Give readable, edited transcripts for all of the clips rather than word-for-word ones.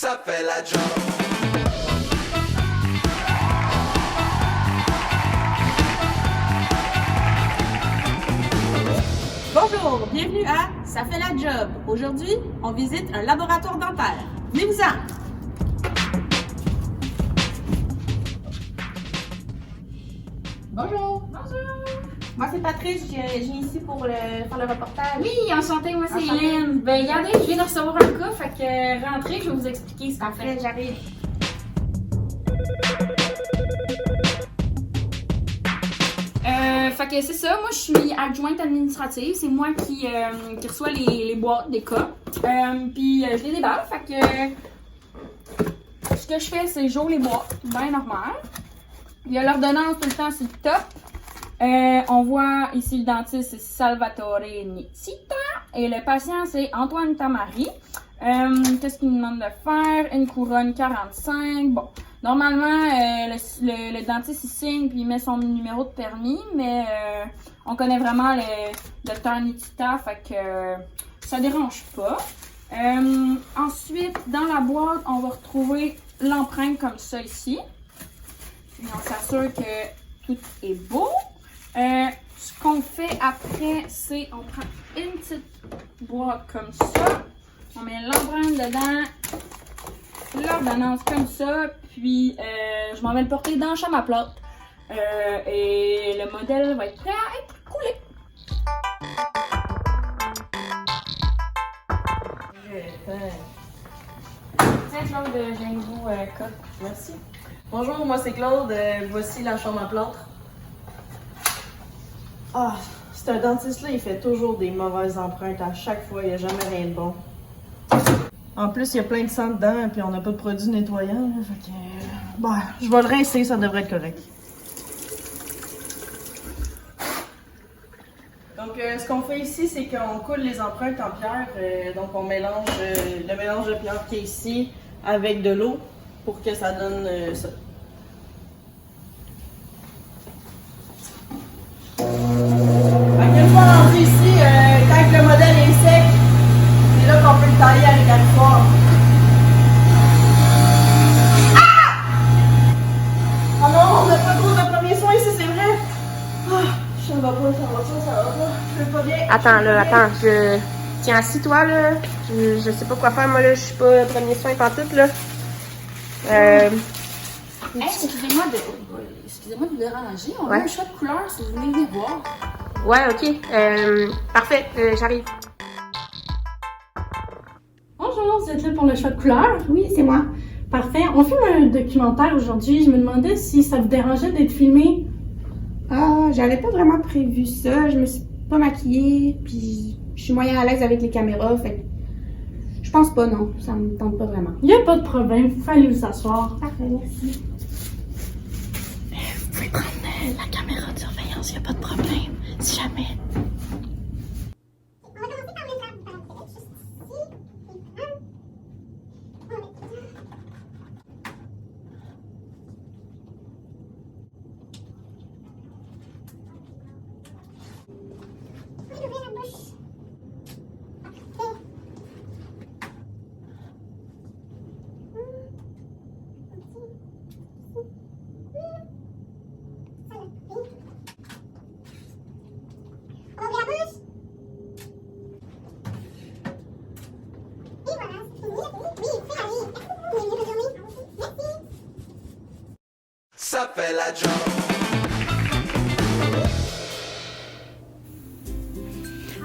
Ça fait la job. Bonjour, bienvenue à Ça fait la job. Aujourd'hui, on visite un laboratoire dentaire. Venez-vous-en! Bonjour. Bonjour! Moi, c'est Patrice, je viens ici pour faire le reportage. Oui, enchantée, moi c'est Enchantée. Hélène. Ben regardez, je viens de recevoir un cas, fait que rentrez, je vais vous expliquer ce qu'on Parfait, fait. j'arrive. Fait que c'est ça, moi je suis adjointe administrative, c'est moi qui reçoit les boîtes des cas. Puis je les déballe, fait que ce que je fais c'est j'ouvre les boîtes, bien normal. Il y a l'ordonnance tout le temps sur le top. On voit ici le dentiste, c'est Salvatore Nitita. Et le patient, c'est Antoine Tamari. Qu'est-ce qu'il nous demande de faire? Une couronne 45. Bon, normalement, le dentiste, il signe puis il met son numéro de permis, mais on connaît vraiment le docteur Nitita, fait que ça dérange pas. Ensuite, dans la boîte, on va retrouver l'empreinte comme ça ici. Puis on s'assure que tout est beau. Ce qu'on fait après, c'est on prend une petite boîte comme ça, on met l'empreinte dedans, l'ordonnance comme ça, puis je m'en vais le porter dans la chambre à plâtre. Et le modèle va être prêt à être coulé. Tiens, Claude, j'ai un nouveau code. Merci. Bonjour, moi c'est Claude. Voici la chambre à plâtre. Ah, c'est un dentiste-là, il fait toujours des mauvaises empreintes à chaque fois. Il n'y a jamais rien de bon. En plus, il y a plein de sang dedans, puis on n'a pas de produit nettoyant. Là, fait que, bah, je vais le rincer, ça devrait être correct. Donc, ce qu'on fait ici, c'est qu'on coule les empreintes en pierre. Donc, on mélange le mélange de pierre qui est ici avec de l'eau pour que ça donne ça. Une fois rentré ici, quand le modèle est sec, c'est là qu'on peut le tailler avec la poire. Ah! Oh non, on n'a pas trop de premiers soins ici, c'est vrai. Ah, ça va pas, ça va pas. Je vais pas bien. Attends, Tiens, assis-toi, là. Je sais pas quoi faire, moi, là, je suis pas premier soin pantoute, là. Hey, excusez-moi de vous déranger. On a un choix de couleur si vous voulez venir voir. Ouais, ok. Parfait, j'arrive. Bonjour, vous êtes là pour le choix de couleur? Oui, c'est moi. Parfait. On filme un documentaire aujourd'hui. Je me demandais si ça vous dérangeait d'être filmé. Ah, j'avais pas vraiment prévu ça. Je me suis pas maquillée, puis je suis moyen à l'aise avec les caméras, fait que je pense pas, non. Ça me tente pas vraiment. Il n'y a pas de problème. Vous pouvez aller vous asseoir. Parfait, merci. Vous pouvez prendre la caméra de surveillance. Il n'y a pas de problème. Si jamais. Ça fait la job.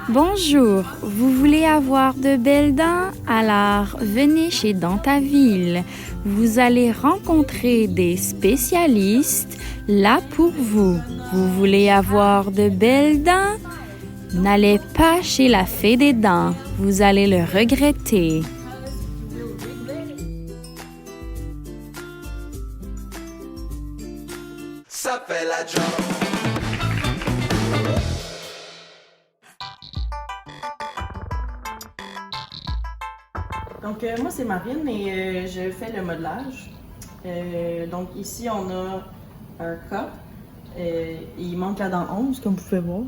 Bonjour, vous voulez avoir de belles dents? Alors venez chez Dentaville. Vous allez rencontrer des spécialistes là pour vous. Vous voulez avoir de belles dents? N'allez pas chez la fée des dents, vous allez le regretter. Ça fait la job. Donc, moi, c'est Marine et je fais le modelage. Donc, ici, on a un cas. Il manque la dent 11, comme vous pouvez voir.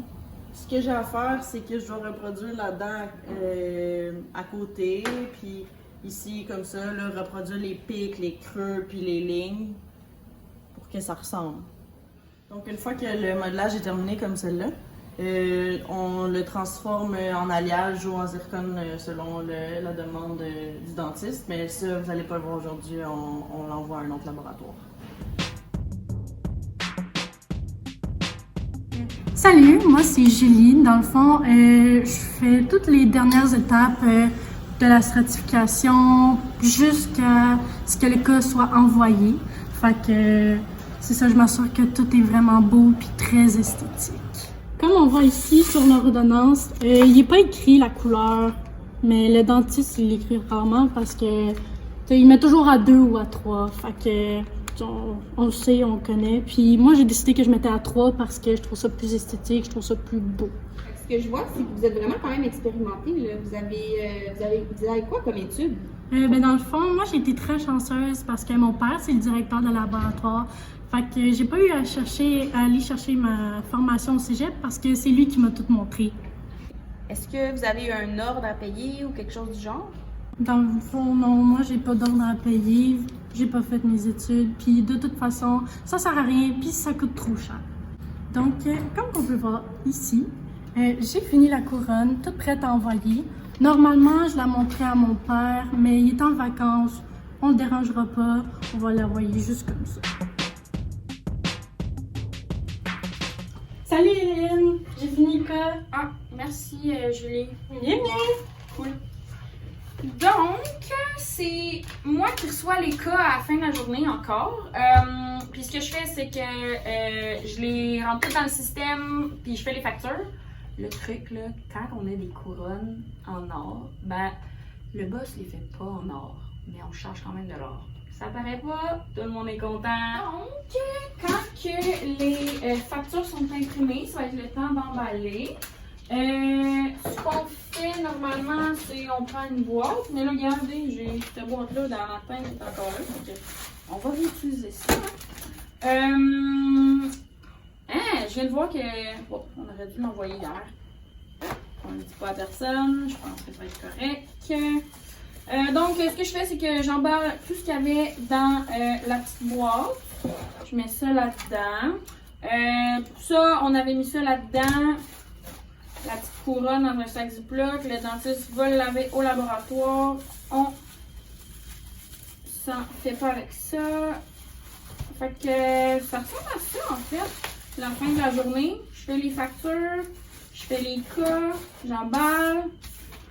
Ce que j'ai à faire, c'est que je dois reproduire la dent à côté, puis ici, comme ça, là, reproduire les pics, les creux, puis les lignes pour que ça ressemble. Donc, une fois que le modelage est terminé comme celle-là, on le transforme en alliage ou en zircone selon la demande du dentiste. Mais ça, vous n'allez pas le voir aujourd'hui, on l'envoie à un autre laboratoire. Salut, moi c'est Julie. Dans le fond, je fais toutes les dernières étapes de la stratification jusqu'à ce que le cas soit envoyé. Fait que c'est ça, je m'assure que tout est vraiment beau puis très esthétique. Comme on voit ici sur l'ordonnance, il n'est pas écrit la couleur, mais le dentiste il l'écrit rarement parce que il met toujours à 2 ou à 3. Fait que on le sait, on le connaît. Puis moi, j'ai décidé que je mettais à 3 parce que je trouve ça plus esthétique, je trouve ça plus beau. Ce que je vois, c'est que vous êtes vraiment quand même expérimenté. Là. Vous avez quoi comme études? Ben dans le fond, moi, j'ai été très chanceuse parce que mon père, c'est le directeur de laboratoire. Fait que j'ai pas eu à aller chercher ma formation au cégep parce que c'est lui qui m'a tout montré. Est-ce que vous avez un ordre à payer ou quelque chose du genre? Dans le fond, non, moi, j'ai pas d'ordre à payer, j'ai pas fait mes études, puis de toute façon, ça sert à rien, puis ça coûte trop cher. Donc, comme on peut voir ici, j'ai fini la couronne, toute prête à envoyer. Normalement, je la montrais à mon père, mais il est en vacances, on le dérangera pas, on va l'envoyer juste comme ça. Salut Hélène, j'ai fini le cas. Ah, merci Julie. Bienvenue. Cool. Donc, c'est moi qui reçois les cas à la fin de la journée encore. Puis ce que je fais, c'est que je les rentre dans le système, puis je fais les factures. Le truc, là, quand on a des couronnes en or, ben, le boss les fait pas en or, mais on charge quand même de l'or. Ça paraît pas, tout le monde est content. Donc, quand que les factures sont imprimées, ça va être le temps d'emballer. Ce qu'on fait normalement, c'est on prend une boîte, mais là, regardez, j'ai cette boîte-là dans la matin qui est encore là, donc on va réutiliser ça. Je viens de voir que on aurait dû l'envoyer hier. On ne le dit pas à personne, je pense que ça va être correct. Donc, ce que je fais, c'est que j'emballe tout ce qu'il y avait dans la petite boîte. Je mets ça là-dedans. Pour ça, on avait mis ça là-dedans. La petite couronne dans un sac Ziploc. Le dentiste va le laver au laboratoire. On s'en fait pas avec ça. Fait que ça ressemble à ça en fait. La fin de la journée, je fais les factures, je fais les cas, j'emballe,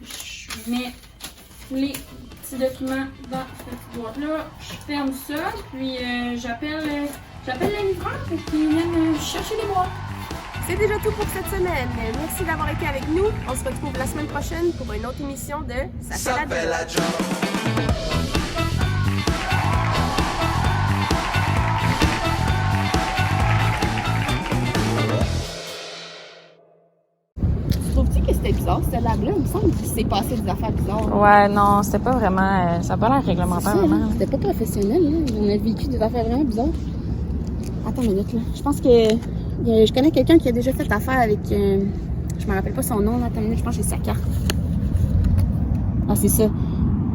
je mets les petits documents dans cette petite boîte-là, je ferme ça, puis j'appelle les livreurs pour qu'ils viennent chercher les boîtes. C'est déjà tout pour cette semaine. Merci d'avoir été avec nous. On se retrouve la semaine prochaine pour une autre émission de Ça fait la job. Trouves-tu que c'était bizarre, cette lab-là? Il me semble qu'il s'est passé des affaires bizarres. Ouais, non, c'était pas vraiment. Ça n'a pas l'air réglementaire, vraiment. C'était pas professionnel, là. On a vécu des affaires vraiment bizarres. Attends une minute, là. Je pense que je connais quelqu'un qui a déjà fait affaire avec... je me rappelle pas son nom, là. Attends une minute, je pense que j'ai sa carte. Ah, c'est ça.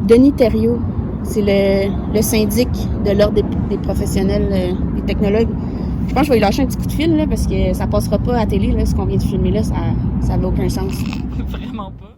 Denis Thériault. C'est le syndic de l'Ordre des professionnels, des technologues. Je pense que je vais lui lâcher un petit coup de fil, là, parce que ça passera pas à la télé, là, ce qu'on vient de filmer là, ça n'a aucun sens. Vraiment pas.